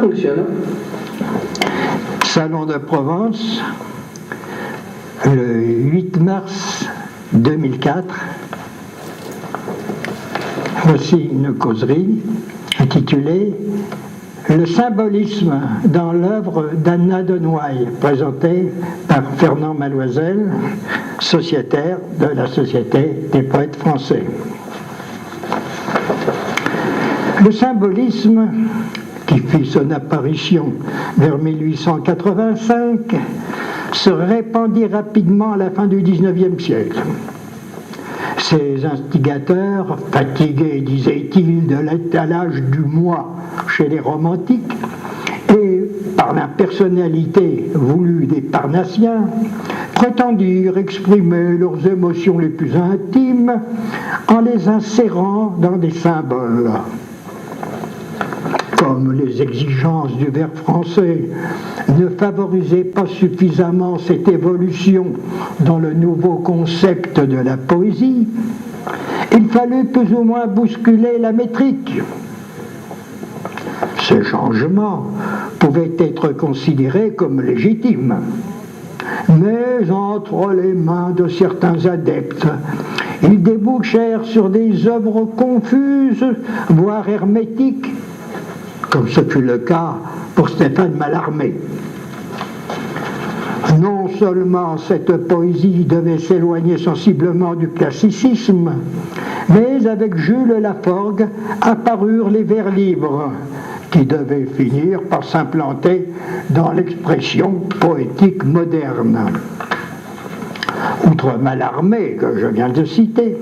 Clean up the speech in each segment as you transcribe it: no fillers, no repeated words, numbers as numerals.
fonctionne. Salon de Provence, le 8 mars 2004. Voici une causerie intitulée « Le symbolisme dans l'œuvre d'Anna de Noailles », présentée par Fernand Maloisel, sociétaire de la Société des poètes français. Le symbolisme, qui fit son apparition vers 1885, se répandit rapidement à la fin du XIXe siècle. Ses instigateurs, fatigués, disait-il, de l'étalage du moi chez les romantiques, et par l'impersonnalité voulue des Parnassiens, prétendirent exprimer leurs émotions les plus intimes en les insérant dans des symboles. Comme les exigences du vers français ne favorisaient pas suffisamment cette évolution dans le nouveau concept de la poésie, il fallut plus ou moins bousculer la métrique. Ces changements pouvaient être considérés comme légitimes, mais entre les mains de certains adeptes, ils débouchèrent sur des œuvres confuses, voire hermétiques, comme ce fut le cas pour Stéphane Mallarmé. Non seulement cette poésie devait s'éloigner sensiblement du classicisme, mais avec Jules Laforgue apparurent les vers libres, qui devaient finir par s'implanter dans l'expression poétique moderne. Outre Mallarmé, que je viens de citer,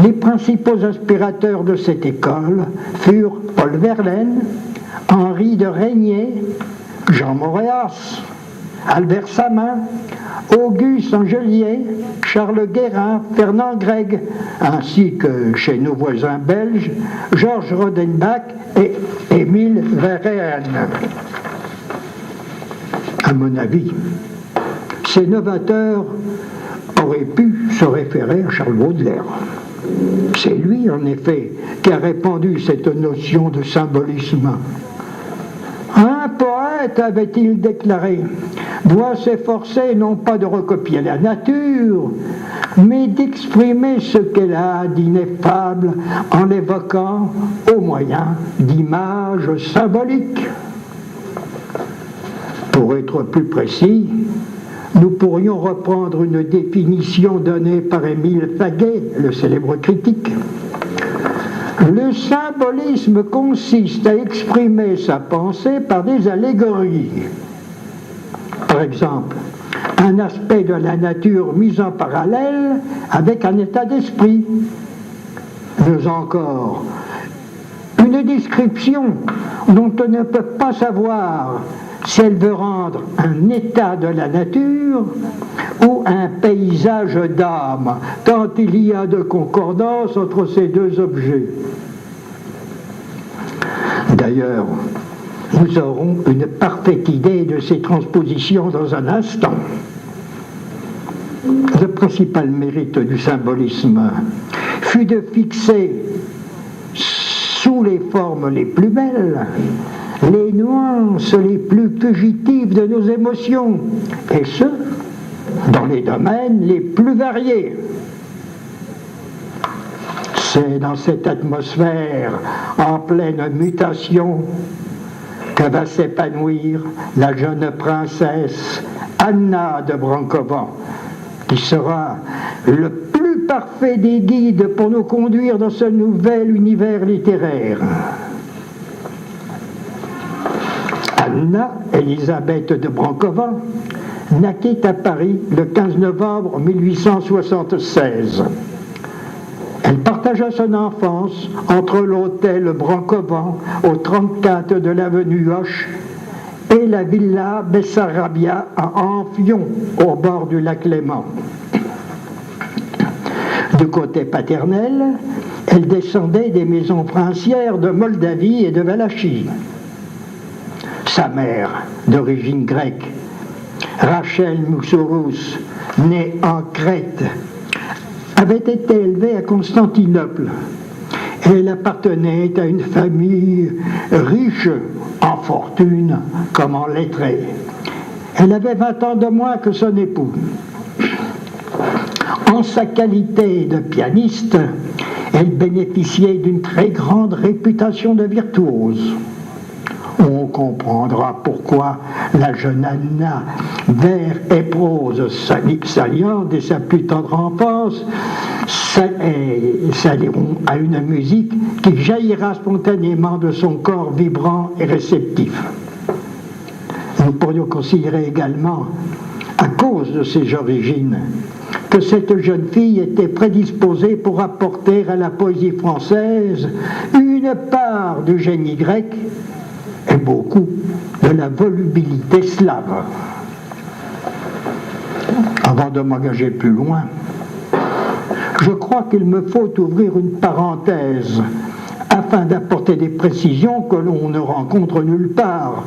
les principaux inspirateurs de cette école furent Paul Verlaine, Henri de Régnier, Jean Moréas, Albert Samin, Auguste Angelier, Charles Guérin, Fernand Gregg, ainsi que chez nos voisins belges, Georges Rodenbach et Émile Verhaeren. À mon avis, ces novateurs auraient pu se référer à Charles Baudelaire. C'est lui, en effet, qui a répandu cette notion de symbolisme. Un poète, avait-il déclaré, doit s'efforcer non pas de recopier la nature, mais d'exprimer ce qu'elle a d'ineffable en l'évoquant au moyen d'images symboliques. Pour être plus précis, nous pourrions reprendre une définition donnée par Émile Faguet, le célèbre critique. Le symbolisme consiste à exprimer sa pensée par des allégories. Par exemple, un aspect de la nature mis en parallèle avec un état d'esprit. Mieux encore, une description dont on ne peut pas savoir si elle veut rendre un état de la nature ou un paysage d'âme, tant il y a de concordance entre ces deux objets. D'ailleurs, nous aurons une parfaite idée de ces transpositions dans un instant. Le principal mérite du symbolisme fut de fixer sous les formes les plus belles les nuances les plus fugitives de nos émotions, et ce, dans les domaines les plus variés. C'est dans cette atmosphère en pleine mutation que va s'épanouir la jeune princesse Anna de Brancoven, qui sera le plus parfait des guides pour nous conduire dans ce nouvel univers littéraire. Anna Elisabeth de Brancoven naquit à Paris le 15 novembre 1876. Elle partagea son enfance entre l'hôtel Brancoven au 34 de l'avenue Hoche et la villa Bessarabia à Amphion, au bord du lac Léman. Du côté paternel, elle descendait des maisons princières de Moldavie et de Valachie. Sa mère, d'origine grecque, Rachel Moussourous, née en Crète, avait été élevée à Constantinople. Elle appartenait à une famille riche en fortune comme en lettré. Elle avait 20 ans de moins que son époux. En sa qualité de pianiste, elle bénéficiait d'une très grande réputation de virtuose. On comprendra pourquoi la jeune Anna, vers et prose s'alliant dès sa plus tendre enfance, s'allieront à une musique qui jaillira spontanément de son corps vibrant et réceptif. Nous pourrions considérer également, à cause de ses origines, que cette jeune fille était prédisposée pour apporter à la poésie française une part du génie grec et beaucoup de la volubilité slave. Avant de m'engager plus loin, je crois qu'il me faut ouvrir une parenthèse afin d'apporter des précisions que l'on ne rencontre nulle part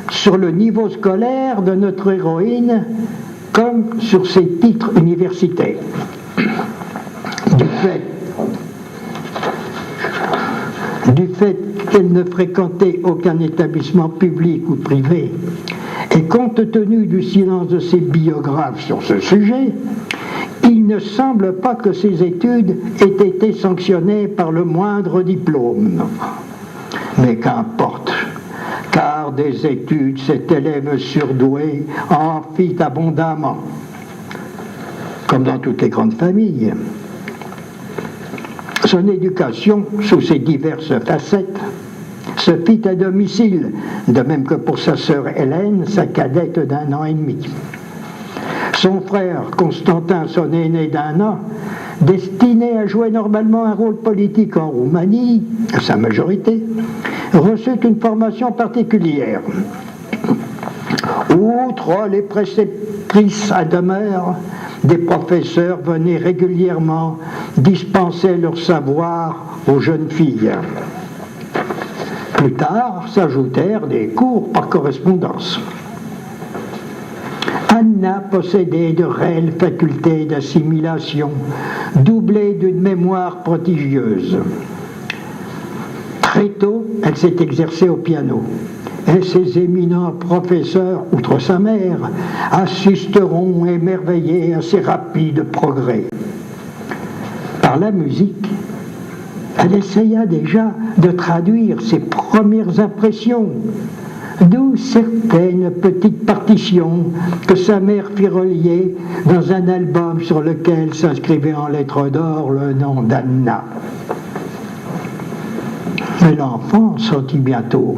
sur le niveau scolaire de notre héroïne comme sur ses titres universitaires. Du fait qu'elle ne fréquentait aucun établissement public ou privé, et compte tenu du silence de ses biographes sur ce sujet, il ne semble pas que ses études aient été sanctionnées par le moindre diplôme. Mais qu'importe, car des études, cet élève surdoué en fit abondamment, comme dans toutes les grandes familles. Son éducation, sous ses diverses facettes, se fit à domicile, de même que pour sa sœur Hélène, sa cadette d'1 an et demi. Son frère, Constantin, son aîné d'1 an, destiné à jouer normalement un rôle politique en Roumanie, à sa majorité, reçut une formation particulière. Outre les préceptrices à demeure, des professeurs venaient régulièrement dispenser leur savoir aux jeunes filles. Plus tard s'ajoutèrent des cours par correspondance. Anna possédait de réelles facultés d'assimilation, doublées d'une mémoire prodigieuse. Très tôt, elle s'est exercée au piano, et ses éminents professeurs, outre sa mère, assisteront émerveillés à ses rapides progrès. Par la musique, elle essaya déjà de traduire ses premières impressions, d'où certaines petites partitions que sa mère fit relier dans un album sur lequel s'inscrivait en lettres d'or le nom d'Anna. Mais l'enfant sentit bientôt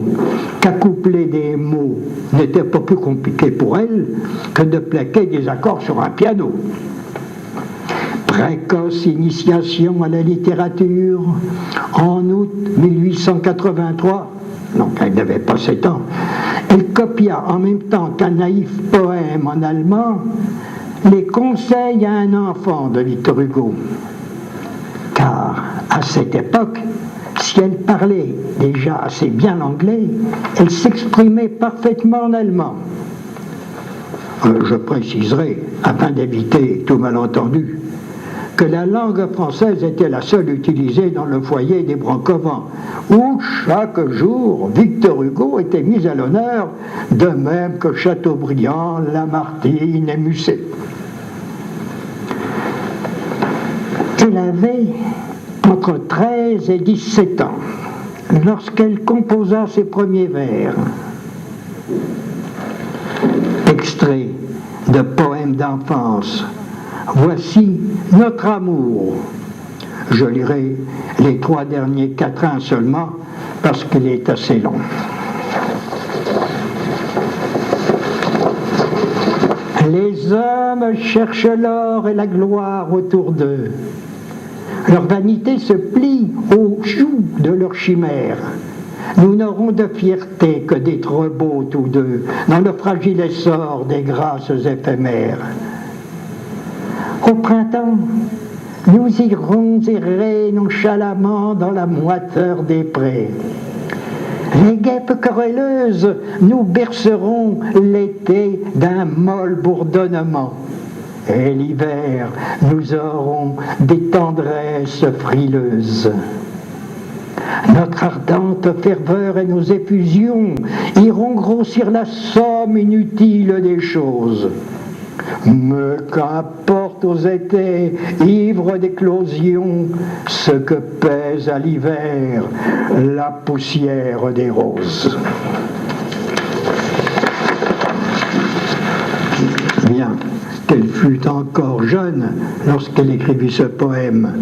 qu'accoupler des mots n'était pas plus compliqué pour elle que de plaquer des accords sur un piano. Précoce initiation à la littérature, en août 1883, donc elle n'avait pas 7 ans, elle copia en même temps qu'un naïf poème en allemand les conseils à un enfant de Victor Hugo. Car à cette époque, si elle parlait déjà assez bien l'anglais, elle s'exprimait parfaitement en allemand. Je préciserai, afin d'éviter tout malentendu, que la langue française était la seule utilisée dans le foyer des Brancovans, où chaque jour Victor Hugo était mis à l'honneur, de même que Chateaubriand, Lamartine et Musset. Elle avait entre 13 et 17 ans lorsqu'elle composa ses premiers vers. Extrait de poèmes d'enfance. Voici notre amour. Je lirai les 3 derniers quatrains seulement parce qu'il est assez long. Les hommes cherchent l'or et la gloire autour d'eux. Leur vanité se plie au joug de leur chimère. Nous n'aurons de fierté que d'être beaux tous deux dans le fragile essor des grâces éphémères. Au printemps, nous irons errer nonchalamment dans la moiteur des prés. Les guêpes querelleuses nous berceront l'été d'un molle bourdonnement. Et l'hiver, nous aurons des tendresses frileuses. Notre ardente ferveur et nos effusions iront grossir la somme inutile des choses. Mais qu'importe aux étés ivres d'éclosion ce que pèse à l'hiver la poussière des roses. Bien qu'elle fût encore jeune lorsqu'elle écrivit ce poème,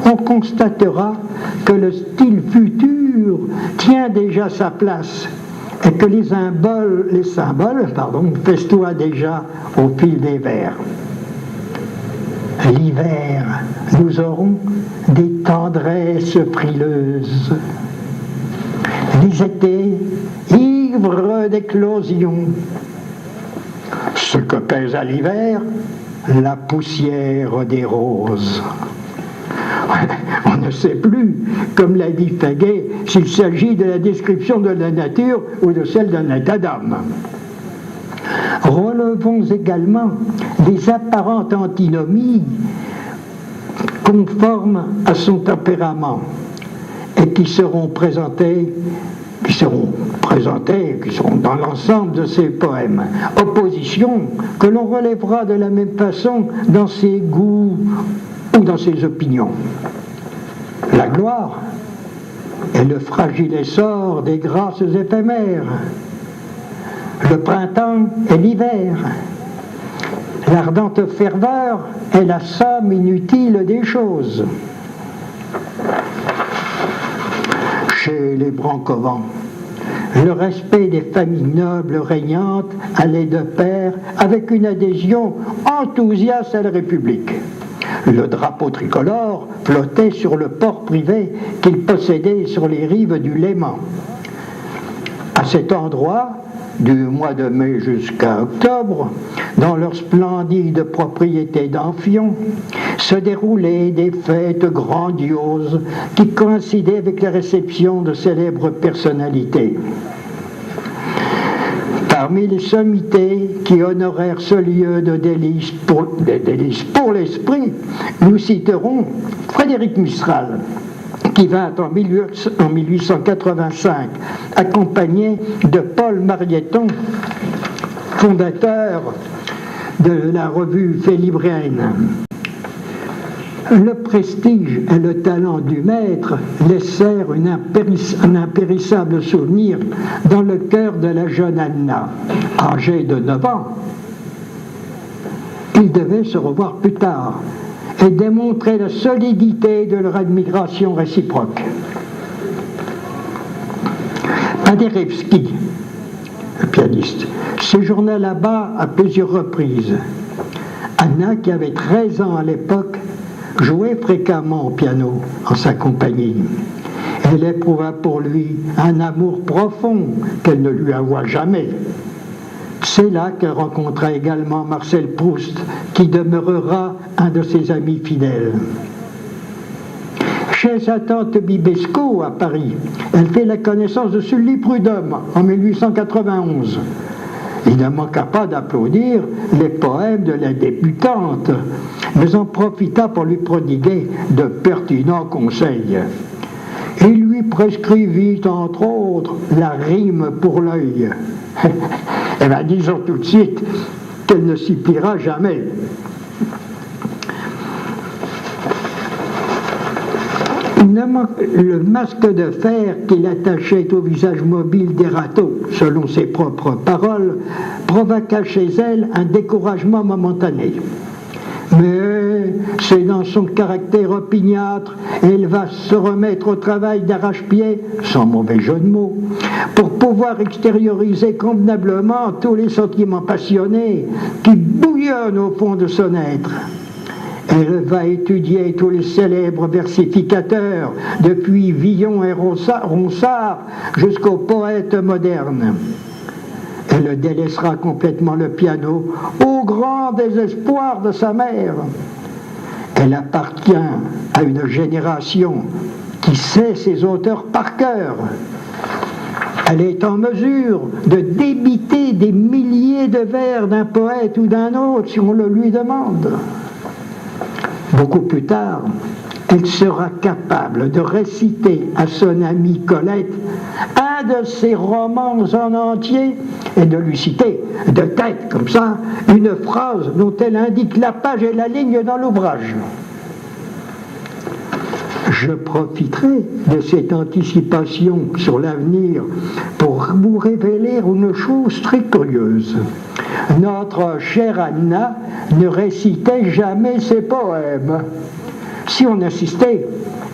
on constatera que le style futur tient déjà sa place et que les symboles festoient déjà au fil des vers. L'hiver, nous aurons des tendresses frileuses, les étés ivres d'éclosion. Ce que pèse à l'hiver, la poussière des roses. On ne sait plus, comme l'a dit Faguet, s'il s'agit de la description de la nature ou de celle d'un état d'âme. Relevons également les apparentes antinomies conformes à son tempérament et qui seront dans l'ensemble de ses poèmes. Opposition que l'on relèvera de la même façon dans ses goûts ou dans ses opinions. La gloire est le fragile essor des grâces éphémères. Le printemps est l'hiver. L'ardente ferveur est la somme inutile des choses. Chez les Brancovans, le respect des familles nobles régnantes allait de pair avec une adhésion enthousiaste à la République. Le drapeau tricolore flottait sur le port privé qu'ils possédaient sur les rives du Léman. À cet endroit, du mois de mai jusqu'à octobre, dans leur splendide propriété d'Amphion, se déroulaient des fêtes grandioses qui coïncidaient avec la réception de célèbres personnalités. Parmi les sommités qui honorèrent ce lieu de délices pour l'esprit, nous citerons Frédéric Mistral, qui vint en 1885, accompagné de Paul Marieton, fondateur de la revue Félibrienne. Le prestige et le talent du maître laissèrent un impérissable souvenir dans le cœur de la jeune Anna, âgée de 9 ans. Ils devaient se revoir plus tard et démontrer la solidité de leur admiration réciproque. Paderewski, le pianiste, séjourna là-bas à plusieurs reprises. Anna, qui avait 13 ans à l'époque, jouait fréquemment au piano en sa compagnie. Elle éprouva pour lui un amour profond qu'elle ne lui avoua jamais. C'est là qu'elle rencontra également Marcel Proust, qui demeurera un de ses amis fidèles. Chez sa tante Bibesco à Paris, elle fait la connaissance de Sully Prudhomme en 1891. Il ne manqua pas d'applaudir les poèmes de la débutante, mais en profita pour lui prodiguer de pertinents conseils. Il lui prescrivit, entre autres, la rime pour l'œil. Eh bien, disons tout de suite qu'elle ne s'y pliera jamais. Le masque de fer qu'il attachait au visage mobile d'Erato, selon ses propres paroles, provoqua chez elle un découragement momentané. Mais c'est dans son caractère opiniâtre, elle va se remettre au travail d'arrache-pied, sans mauvais jeu de mots, pour pouvoir extérioriser convenablement tous les sentiments passionnés qui bouillonnent au fond de son être. Elle va étudier tous les célèbres versificateurs, depuis Villon et Ronsard jusqu'aux poètes modernes. Elle délaissera complètement le piano au grand désespoir de sa mère. Elle appartient à une génération qui sait ses auteurs par cœur. Elle est en mesure de débiter des milliers de vers d'un poète ou d'un autre si on le lui demande. Beaucoup plus tard, elle sera capable de réciter à son amie Colette un de ses romans en entier et de lui citer de tête, comme ça, une phrase dont elle indique la page et la ligne dans l'ouvrage. Je profiterai de cette anticipation sur l'avenir pour vous révéler une chose très curieuse. Notre chère Anna ne récitait jamais ses poèmes. Si on insistait,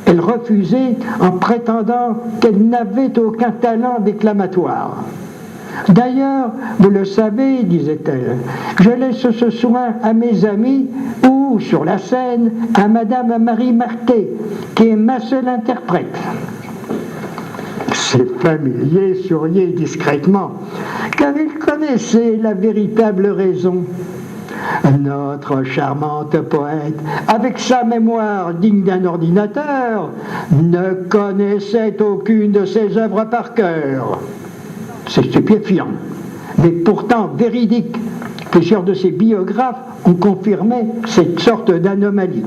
elle refusait en prétendant qu'elle n'avait aucun talent déclamatoire. D'ailleurs, vous le savez, disait-elle, je laisse ce soin à mes amis ou, sur la scène, à Madame Marie Marquet, qui est ma seule interprète. Ses familiers souriaient discrètement, car ils connaissaient la véritable raison. Notre charmante poète, avec sa mémoire digne d'un ordinateur, ne connaissait aucune de ses œuvres par cœur. C'est stupéfiant, mais pourtant véridique. Plusieurs de ses biographes ont confirmé cette sorte d'anomalie.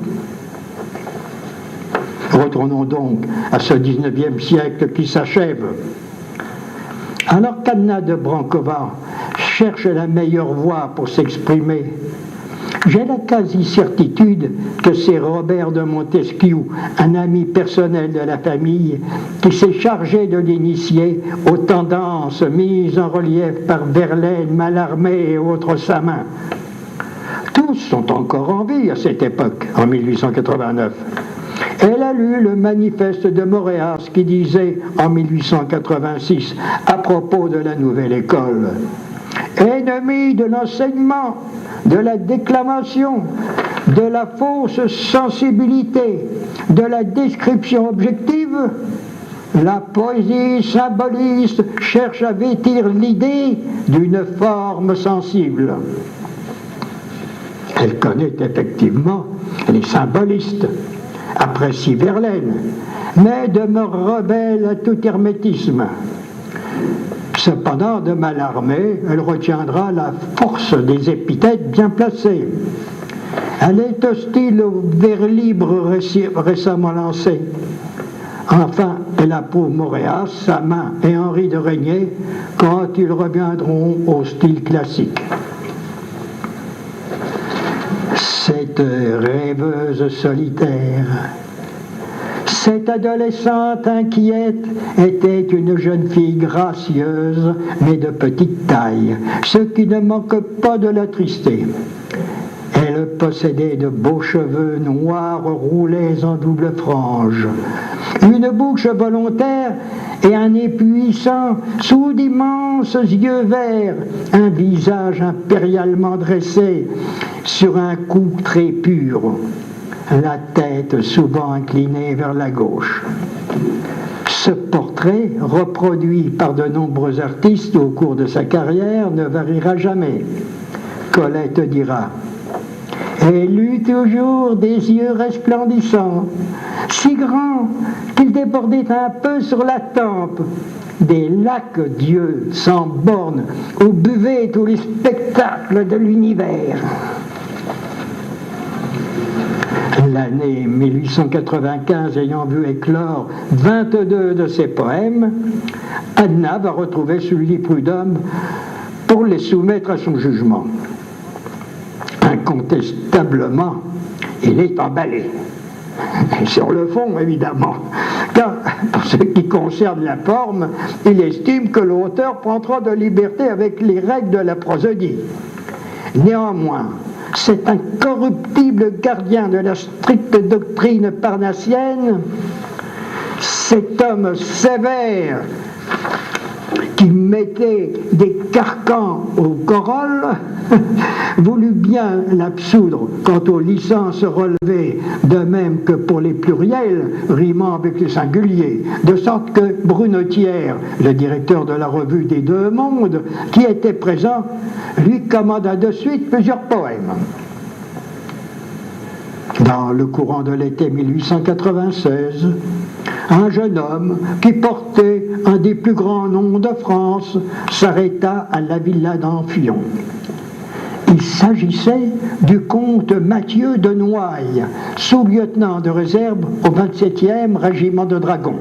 Retournons donc à ce 19e siècle qui s'achève. Alors qu'Anna de Brankova cherche la meilleure voie pour s'exprimer, j'ai la quasi-certitude que c'est Robert de Montesquieu, un ami personnel de la famille, qui s'est chargé de l'initier aux tendances mises en relief par Verlaine, Mallarmé et autres Samin. Tous sont encore en vie à cette époque, en 1889. Elle a lu le manifeste de Moréas qui disait, en 1886, à propos de la nouvelle école, « Ennemis de l'enseignement, de la déclamation, de la fausse sensibilité, de la description objective, la poésie symboliste cherche à vêtir l'idée d'une forme sensible. » Elle connaît effectivement les symbolistes, apprécie Verlaine, mais demeure rebelle à tout hermétisme. Cependant, de Mallarmé, elle retiendra la force des épithètes bien placées. Elle est hostile au vers libre récemment lancé. Enfin, elle approuve Moréas, Samin et Henri de Régnier quand ils reviendront au style classique. Cette rêveuse solitaire, cette adolescente inquiète était une jeune fille gracieuse, mais de petite taille, ce qui ne manque pas de l'attrister. Elle possédait de beaux cheveux noirs roulés en double frange, une bouche volontaire et un nez puissant sous d'immenses yeux verts, un visage impérialement dressé sur un cou très pur, la tête souvent inclinée vers la gauche. Ce portrait, reproduit par de nombreux artistes au cours de sa carrière, ne variera jamais. Colette dira: elle eut toujours des yeux resplendissants, si grands qu'ils débordaient un peu sur la tempe, des lacs d'yeux sans bornes où buvaient tous les spectacles de l'univers. L'année 1895 ayant vu éclore 22 de ses poèmes, Anna va retrouver Sully Prudhomme pour les soumettre à son jugement. Incontestablement, il est emballé. Et sur le fond, évidemment. Car, pour ce qui concerne la forme, il estime que l'auteur prend trop de liberté avec les règles de la prosodie. Néanmoins, cet incorruptible gardien de la stricte doctrine parnassienne, cet homme sévère qui mettait des carcans aux corolles, voulut bien l'absoudre quant aux licences relevées, de même que pour les pluriels rimant avec les singuliers, de sorte que Brunetière, le directeur de la revue des Deux Mondes, qui était présent, lui commanda de suite plusieurs poèmes. Dans le courant de l'été 1896, un jeune homme qui portait un des plus grands noms de France s'arrêta à la villa d'Amphion. Il s'agissait du comte Mathieu de Noailles, sous-lieutenant de réserve au 27e régiment de dragons.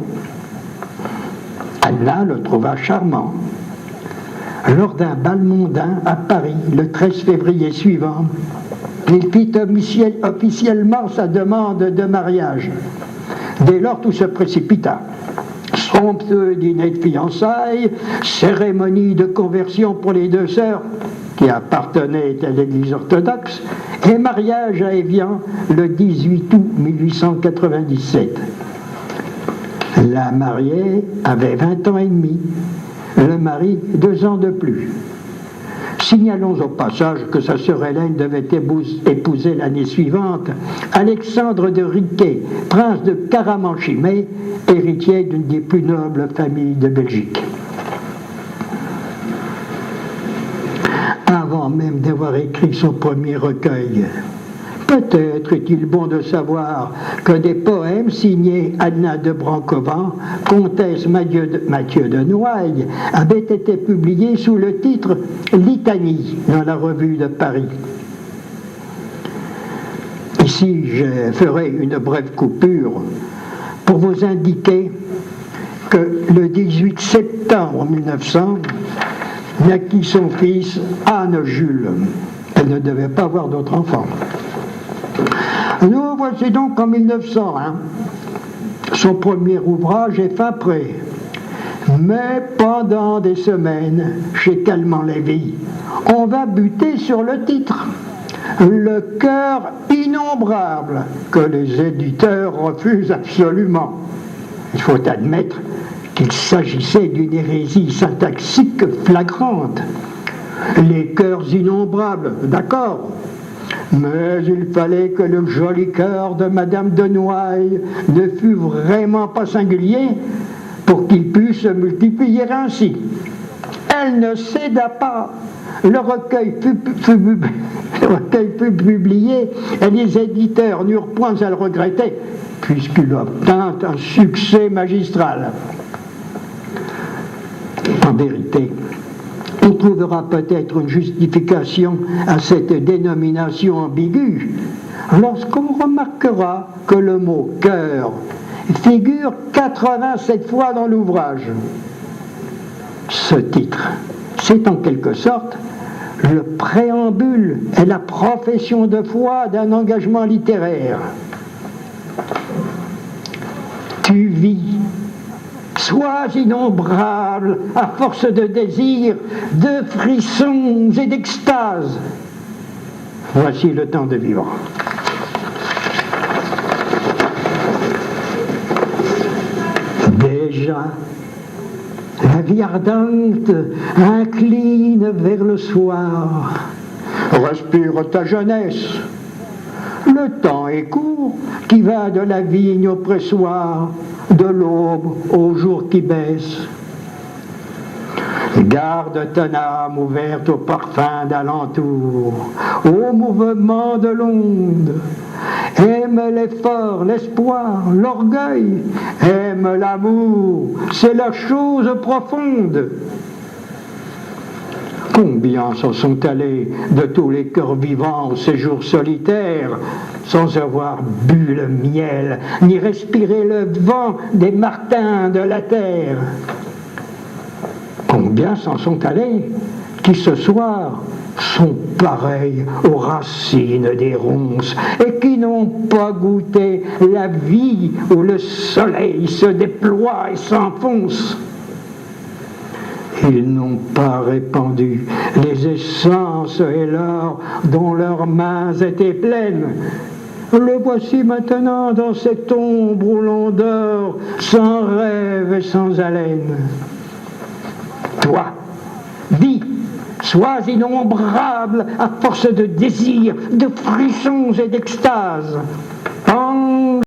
Anna le trouva charmant. Lors d'un bal mondain à Paris, le 13 février suivant, il fit officiellement sa demande de mariage. Dès lors, tout se précipita. Somptueux dîner de fiançailles, cérémonie de conversion pour les deux sœurs, qui appartenaient à l'Église orthodoxe, et mariage à Évian le 18 août 1897. La mariée avait 20 ans et demi, le mari 2 ans de plus. Signalons au passage que sa sœur Hélène devait épouser l'année suivante Alexandre de Riquet, prince de Caramanchimay, héritier d'une des plus nobles familles de Belgique. Avant même d'avoir écrit son premier recueil, peut-être est-il bon de savoir que des poèmes signés Anna de Brancovent, comtesse Mathieu de Noailles, avaient été publiés sous le titre Litanie dans la Revue de Paris. Ici, je ferai une brève coupure pour vous indiquer que le 18 septembre 1900 naquit son fils Anne-Jules. Elle ne devait pas avoir d'autres enfants. Nous voici donc en 1901. Son premier ouvrage est fin prêt. Mais pendant des semaines, chez Calment-Lévy, on va buter sur le titre. Le cœur innombrable, que les éditeurs refusent absolument. Il faut admettre qu'il s'agissait d'une hérésie syntaxique flagrante. Les cœurs innombrables, d'accord, mais il fallait que le joli cœur de Madame de Noailles ne fût vraiment pas singulier pour qu'il puisse se multiplier ainsi. Elle ne céda pas. Le recueil fut publié et les éditeurs n'eurent point à le regretter, puisqu'il obtint un succès magistral. En vérité, on trouvera peut-être une justification à cette dénomination ambiguë lorsqu'on remarquera que le mot « cœur » figure 87 fois dans l'ouvrage. Ce titre, c'est en quelque sorte le préambule et la profession de foi d'un engagement littéraire. Tu vis, sois innombrable à force de désir, de frissons et d'extase. Voici le temps de vivre. Déjà, la vie ardente incline vers le soir. Respire ta jeunesse. Le temps est court qui va de la vigne au pressoir, de l'aube au jour qui baisse. Garde ton âme ouverte au parfum d'alentour, au mouvement de l'onde. Aime l'effort, l'espoir, l'orgueil. Aime l'amour, c'est la chose profonde. Combien s'en sont allés de tous les cœurs vivants au séjour solitaire, sans avoir bu le miel, ni respiré le vent des martins de la terre. Combien s'en sont allés qui ce soir sont pareils aux racines des ronces et qui n'ont pas goûté la vie où le soleil se déploie et s'enfonce. Ils n'ont pas répandu les essences et l'or dont leurs mains étaient pleines. Le voici maintenant dans cette ombre où l'on dort, sans rêve et sans haleine. Toi, vis, sois innombrable à force de désir, de frissons et d'extase.